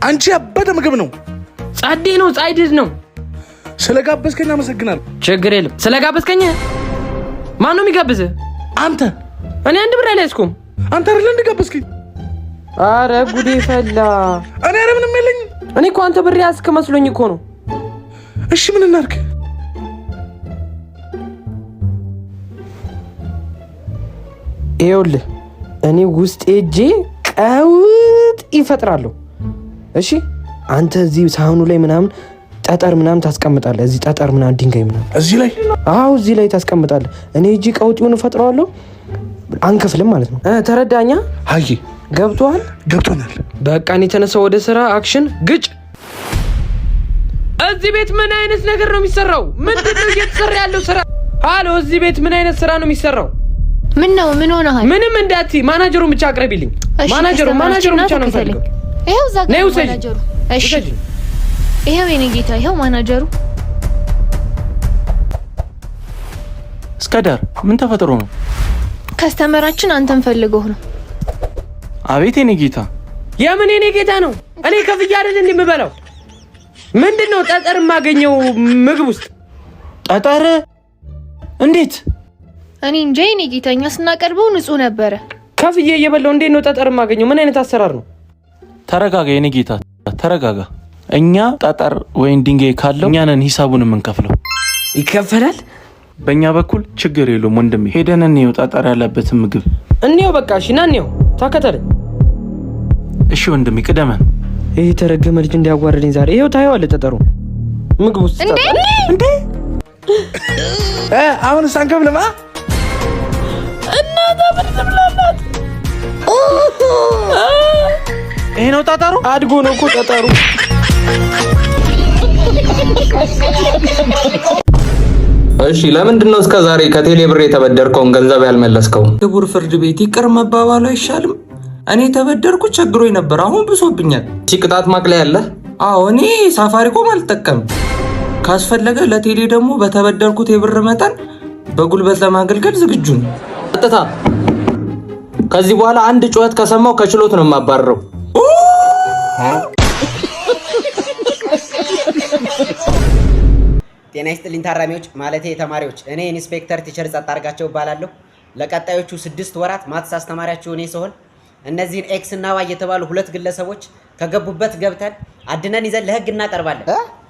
አንቺ ያበደ ምግብ ነው። ጻዴ ነው ጻይድድ ነው። ስለጋበዝከኝ አመሰግናለሁ። ችግር የለም። ስለጋበዝከኝ ማን ነው የሚጋብዝ? አንተ። እኔ አንድ ብር አልያዝኩም። አንተ አይደል እንድጋበዝከኝ? አረ ጉዴ ፈላ። እኔ አረ ምንም የለኝም። እኔ እኮ አንተ ብር ያዝክ መስሎኝ እኮ ነው። እሺ ምን እናድርግ? ይኸውልህ እኔ ውስጥ ሄጄ ቀውጥ ይፈጥራለሁ። እሺ አንተ እዚህ ሳህኑ ላይ ምናምን ጠጠር ምናምን ታስቀምጣለህ። እዚህ ጠጠር ምናምን ድንጋይ ምናምን እዚህ ላይ አዎ እዚህ ላይ ታስቀምጣለህ። እኔ እጂ ቀውጢውን እፈጥረዋለሁ። አንከፍልም ማለት ነው። ተረዳኛ? አይ ገብቶሃል? ገብቶናል። በቃ እኔ ተነሳው ወደ ስራ አክሽን ግጭ። እዚህ ቤት ምን አይነት ነገር ነው የሚሰራው? ምንድነው እየተሰራ ያለው ስራ? ሃሎ እዚህ ቤት ምን አይነት ስራ ነው የሚሰራው? ምን ነው ምን ሆነሃል? ምንም እንዳትይ። ማናጀሩን ብቻ አቅርቢልኝ። ማናጀሩን ብቻ ነው ፈልገው። ይሄው እዛ ጋር ማናጀሩ። እሺ ይሄው የኔ ጌታ፣ ይሄው ማናጀሩ። እስከዳር ምን ተፈጥሮ ነው? ከስተመራችን አንተን ፈልገው ነው። አቤት የኔ ጌታ። የምን የኔ ጌታ ነው? እኔ ከፍያ አይደል እንደምበላው? ምንድነው ጠጠር የማገኘው ምግብ ውስጥ? ጠጠር እንዴት? እኔ እንጃ የኔ ጌታ፣ እኛ ስናቀርበው ንጹህ ነበረ። ከፍዬ እየበላው እንዴት ነው ጠጠር የማገኘው? ምን አይነት አሰራር ነው? ተረጋጋ የኔ ጌታ ተረጋጋ። እኛ ጠጠር ወይን ድንጋይ ካለው እኛ ነን ሂሳቡን የምንከፍለው። ይከፈላል? በእኛ በኩል ችግር የለውም ወንድሜ። ሄደን እንየው ጠጠር ያለበትን ምግብ እንየው። በቃ እሺ ና እንየው። ተከተለኝ። እሺ ወንድሜ ቅደመን። ይሄ ተረገመ ልጅ እንዲያጓርደኝ ዛሬ። ይሄው ታየዋለህ ጠጠሩ ምግብ ውስጥ እንዴ አሁን ሳንከፍልማ እናታ ብትብላላት። ይሄ ነው ጠጠሩ? አድጎ ነው እኮ ጠጠሩ። እሺ ለምንድነው እስከ ዛሬ ከቴሌ ብር የተበደርከውን ገንዘብ ያልመለስከው? ክቡር ፍርድ ቤት ይቅር መባባሉ አይሻልም? እኔ ተበደርኩ ቸግሮኝ ነበር፣ አሁን ብሶብኛል። ቅጣት ማቅለያ አለ? አዎ እኔ ሳፋሪኮም አልጠቀም። ካስፈለገ ለቴሌ ደግሞ በተበደርኩት የብር መጠን በጉልበት ለማገልገል ዝግጁ ነኝ። ቀጥታ ከዚህ በኋላ አንድ ጩኸት ከሰማው ከችሎት ነው የማባረረው። ጤና ይስጥልኝ ታራሚዎች፣ ማለቴ ተማሪዎች። እኔ ኢንስፔክተር ቲቸር ጸጣርጋቸው እባላለሁ። ለቀጣዮቹ 6 ወራት ማትስ አስተማሪያችሁ እኔ ስሆን እነዚህን ኤክስ እና ዋይ የተባሉ ሁለት ግለሰቦች ከገቡበት ገብተን አድነን ይዘን ለህግ እናቀርባለን።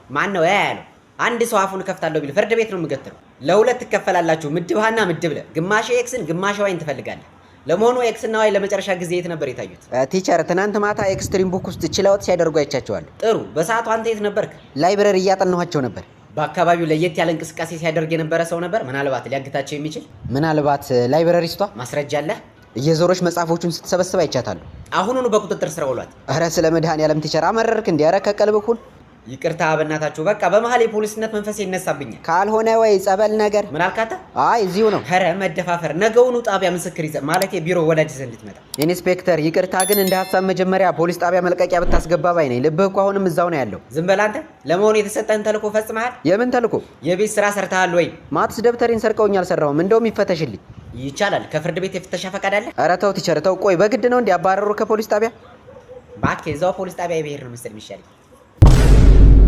ማን ነው ያለው? አንድ ሰው አፉን ከፍታለሁ ቢል ፍርድ ቤት ነው የምገትረው። ለሁለት ትከፈላላችሁ፣ ምድብ ሀና ምድብ ለ። ግማሽ ኤክስን ግማሽ ዋይን ትፈልጋለህ። ለመሆኑ ኤክስ እና ዋይ ለመጨረሻ ጊዜ የት ነበር የታዩት? ቲቸር ትናንት ማታ ኤክስትሪም ቡክ ውስጥ ችለውት ሲያደርጉ አይቻቸዋለሁ። ጥሩ። በሰዓቱ አንተ የት ነበርክ? ላይብረሪ እያጠናኋቸው ነበር። በአካባቢው ለየት ያለ እንቅስቃሴ ሲያደርግ የነበረ ሰው ነበር? ምናልባት ሊያግታቸው የሚችል? ምናልባት ላይብረሪስቷ ማስረጃ አለ? እየዞሮች መጽሐፎቹን ስትሰበስብ አይቻታለሁ። አሁኑኑ በቁጥጥር ስር ውሏት። ኧረ ስለ መድኃኔዓለም ቲቸር አመረርክ እንዴ? ኧረ ከቀልብ ሁን። ይቅርታ በእናታችሁ፣ በቃ በመሀል የፖሊስነት መንፈስ ይነሳብኛል። ካልሆነ ወይ ጸበል ነገር። ምን አልካታ? አይ እዚሁ ነው። ኧረ መደፋፈር። ነገውኑ ጣቢያ ምስክር ይዘህ ማለት ቢሮ ወዳጅ ዘንድ እንድትመጣ። ኢንስፔክተር ይቅርታ፣ ግን እንደ ሀሳብ መጀመሪያ ፖሊስ ጣቢያ መልቀቂያ ብታስገባ ባይ ነኝ። ልብህ እኮ አሁንም እዛው ነው ያለው። ዝም በል አንተ። ለመሆኑ የተሰጠህን ተልእኮ ፈጽመሃል? የምን ተልእኮ? የቤት ስራ ሰርተሃል ወይ? ማትስ ደብተሬን ሰርቀውኝ አልሰራሁም። እንደውም ይፈተሽልኝ። ይቻላል። ከፍርድ ቤት የፍተሻ ፈቃድ አለ? ኧረ ተው ቲቸር ተው። ቆይ በግድ ነው እንዲያባረሩ ከፖሊስ ጣቢያ? እባክህ እዛው ፖሊስ ጣቢያ ብሄር ነው መሰል የሚሻለኝ።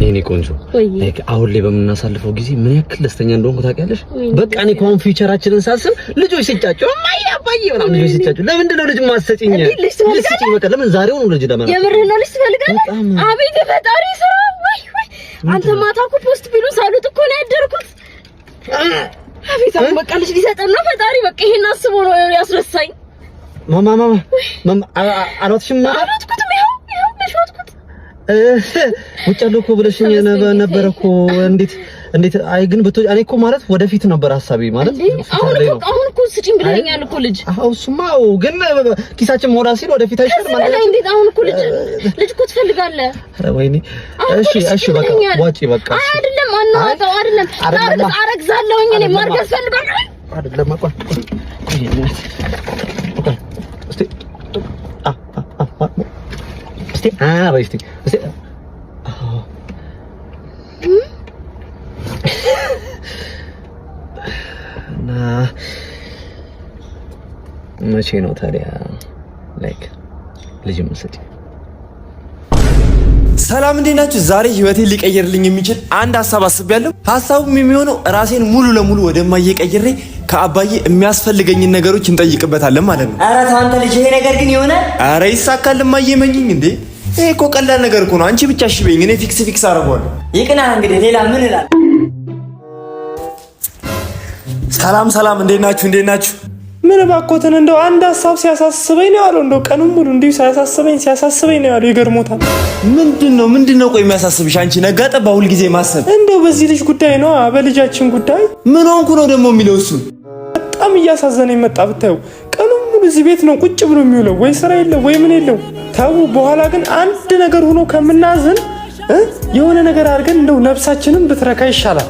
እኔ ቆንጆ አሁን ላይ በምናሳልፈው ጊዜ ምን ያክል ደስተኛ እንደሆንኩ ታውቂያለሽ? በቃ እኔ ኮን ፊውቸራችንን ሳስብ ልጆች ሲጫጩ ማያ ባየ ምናምን ልጆች ሲጫጩ ለምንድን ነው ልጅ ማሰጪኝ? ልጅ ሲጫጩ በቃ ለምን ዛሬው ነው ልጅ ለምን የምርህ ነው? ልጅ ትፈልጋለህ? አቤት የፈጣሪ ስራ! ወይ ወይ አንተ ማታ እኮ ፖስት ቢሉን ሳሉት እኮ ነው ያደርኩት። አቤት አሁን በቃ ልጅ ሊሰጠን ነው ፈጣሪ። በቃ ይሄን አስቦ ነው ያስረሳኝ። ማማ አልወጥሽም? አልወጥኩትም። ይኸው በሽወጥኩት ውጭ ያለው እኮ ብለሽኝ ነበር እኮ። እንዴት አይ ግን እኔ እኮ ማለት ወደፊት ነበር ሐሳቤ ማለት አሁን እኮ ስጪኝ ብለኸኛል እኮ ልጅ። አዎ እሱማው ግን ኪሳችን ሞላ ሲል ወደፊት አይሻል ማለት ነው። እንዴት አሁን እኮ ልጅ እኮ ትፈልጋለህ? ኧረ ወይኔ እሺ በቃ ዋጪ በቃ አይደለም አናውጣው አይደለም አረግዛለሁኝ እኔ ማርገዝ ፈልጋለሁ አይደለም አቋ እስቲ እና መቼ ነው ታዲያ ላይክ ልጅ መስጠት? ሰላም እንዴት ናችሁ? ዛሬ ህይወቴን ሊቀየርልኝ የሚችል አንድ ሀሳብ አስቤያለሁ። ሀሳቡም የሚሆነው ራሴን ሙሉ ለሙሉ ወደማዬ ቀይሬ ከአባዬ የሚያስፈልገኝን ነገሮች እንጠይቅበታለን ማለት ነው። ኧረ ተው አንተ ልጅ፣ ይሄ ነገር ግን ይሆናል? ኧረ ይሳካል እማዬ፣ መኝኝ እንዴ። ይሄ እኮ ቀላል ነገር እኮ ነው። አንቺ ብቻ እሺ በይኝ፣ እኔ ፊክስ አደርገዋለሁ። ይቅና እንግዲህ፣ ሌላ ምን እላለሁ? ሰላም እንዴት ናችሁ? ምን ባኮትን እንደው አንድ ሀሳብ ሲያሳስበኝ ነው ያለው። እንደው ቀኑን ሙሉ እንዲሁ ሲያሳስበኝ ነው ያለው። ይገርሞታል። ምንድነው ቆይ የሚያሳስብሽ አንቺ? ነጋ ጠባ ሁል ጊዜ ማሰብ። እንደው በዚህ ልጅ ጉዳይ ነው፣ በልጃችን ጉዳይ። ምን ሆንኩ ነው ደግሞ የሚለው እሱ? በጣም እያሳዘነኝ መጣ ብታዩ። ቀኑን ሙሉ እዚህ ቤት ነው ቁጭ ብሎ የሚውለው፣ ወይ ስራ የለው ወይ ምን የለው። ተው፣ በኋላ ግን አንድ ነገር ሆኖ ከምናዝን የሆነ ነገር አድርገን እንደው ነፍሳችንን ብትረካ ይሻላል።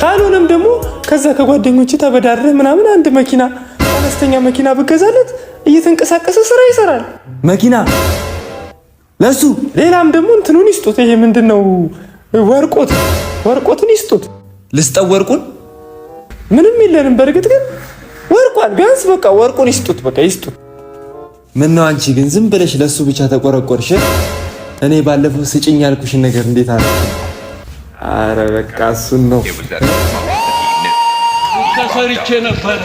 ካልሆነም ደግሞ ከዛ ከጓደኞች ተበዳድረህ ምናምን አንድ መኪና፣ አነስተኛ መኪና ብገዛለት እየተንቀሳቀሰ ስራ ይሰራል። መኪና ለሱ። ሌላም ደግሞ እንትኑን ይስጡት። ይሄ ምንድነው? ወርቆትን ይስጡት። ልስጠው ወርቁን? ምንም የለንም በእርግጥ ግን ወርቋን ቢያንስ በቃ ወርቁን ይስጡት። በቃ ይስጡት። ምን ነው አንቺ ግን ዝም ብለሽ ለሱ ብቻ ተቆረቆርሽ? እኔ ባለፈው ስጭኝ ያልኩሽን ነገር እንዴት አደረግሽ? አረ በቃ እሱን ነው ተሰርቼ ነበር።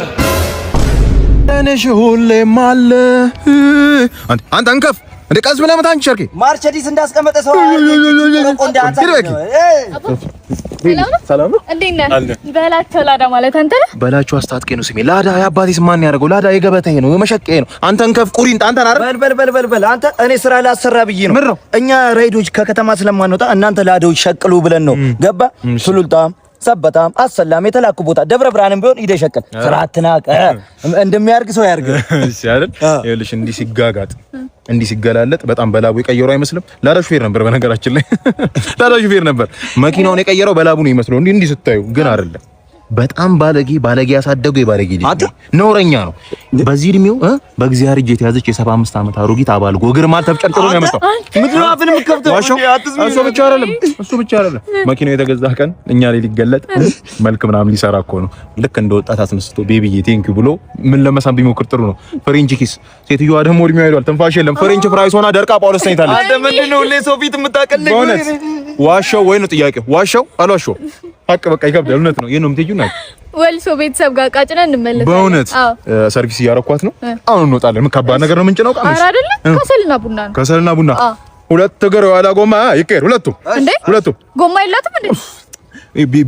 እኔሽ ሁሌም አለ አንተ አንከፍ እንደ ቀስ ብለህ መታ አንቺ ሸርኬ ማርቸዲስ እንዳስቀመጠ ሰው ሰላም ነው። እንዴት ነህ? በላቸው ላዳ ማለት አንተ ነህ? በላቸው አስታጥቄ ነው ስሜ። ላዳ የአባቴስ ማን ያደርገው? ላዳ የገበታዬ ነው የመሸቀዬ ነው። አንተ እንከፍ ቁሪንጥ አንተ ናር በል አንተ እኔ ስራ ላሰራ ብዬ ነው። እኛ ራይዶች ከከተማ ስለማንወጣ እናንተ ላዳዎች ሸቅሉ ብለን ነው። ገባ? ሱሉልጣም ሰበታም አሰላም የተላኩ ቦታ ደብረ ብርሃንም ቢሆን ይደሸቀል ስራትናቀ እንደሚያርግ ሰው ያርግ። እሺ አይደል? ይኸውልሽ እንዲህ ሲጋጋጥ እንዲህ ሲገላለጥ በጣም በላቡ የቀየረው አይመስልም? ላዳ ሹፌር ነበር በነገራችን ላይ ላዳ ሹፌር ነበር። መኪናውን የቀየረው በላቡ ነው ይመስለው እንዲህ ስታዩ፣ ግን አይደለም። በጣም ባለጌ ያሳደገው የባለጌ ልጅ ነውረኛ ነው። በዚህ እድሜው በእግዚአብሔር እጅ የተያዘች የ75 ዓመት አሮጊት አባልጎ እግር ማል ተብጨርጭሮ ነው ያመጣው። ምንድነው አፍን የምትከፍተው? እሱ ብቻ አይደለም መኪናው የተገዛ ቀን እኛ ላይ ሊገለጥ መልክ ምናምን ሊሰራ እኮ ነው። ልክ እንደ ወጣት አስነስቶ ቤቢዬ ቴንኪው ብሎ ምን ለመሳም ቢሞክር ጥሩ ነው። ፍሬንች ኪስ። ሴትዮዋ ደግሞ እድሜዋ ሄዷል፣ ትንፋሽ የለም። ፍሬንች ፍራይስ ሆና ደርቃ ጳውሎስ ተኝታለች። አንተ ምንድነው ሁሌ ሰው ፊት የምታቀልኝ? በእውነት ዋሻው ወይ ነው ጥያቄው? ዋሻው አልዋሻው? ሀቅ በቃ ይከብዳል። እውነት ነው። ይሄን ነው የምትሄጂው? ናት ወልሶ ቤተሰብ ጋር ቃጭና እንመለሳለን። በእውነት ሰርቪስ እያረኳት ነው። አሁን እንወጣለን። ምን ከባድ ነገር ነው የምንጭነው? ቃምሽ አይደለ? ከሰልና ቡና ሁለት እግር የኋላ ጎማ ይቀር። ሁለቱም ጎማ የላትም እንዴ?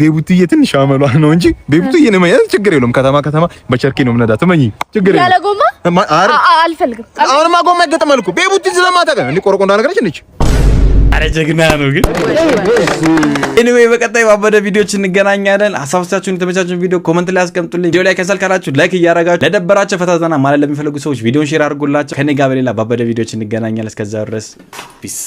ቤቡትዬ ትንሽ አመሏ ነው እንጂ ቤቡትዬ ነው ማለት ችግር የለውም። ከተማ በቸርኬ ነው የምነዳት። እመኚ ችግር የለውም። ያለ ጎማ አልፈልግም። አሁንማ ጎማ ይገጠማል እኮ ቤቡት ስለማታውቅ እንዴ ቆርቆንዳ ነገረች እንዴ? አረ ጀግና ነው ግን። ኤኒዌይ በቀጣይ ባበደ ቪዲዮዎች እንገናኛለን። ሀሳቦቻችሁን የተመቻችሁን ቪዲዮ ኮመንት ላይ አስቀምጡልኝ። ቪዲዮ ላይ ከሰል ካላችሁ ላይክ እያረጋችሁ ለደበራቸው ፈታዘና ማለት ለሚፈልጉ ሰዎች ቪዲዮን ሼር አድርጉላቸው። ከኔ ጋር በሌላ ባበደ ቪዲዮዎች እንገናኛለን። እስከዛው ድረስ ፒስ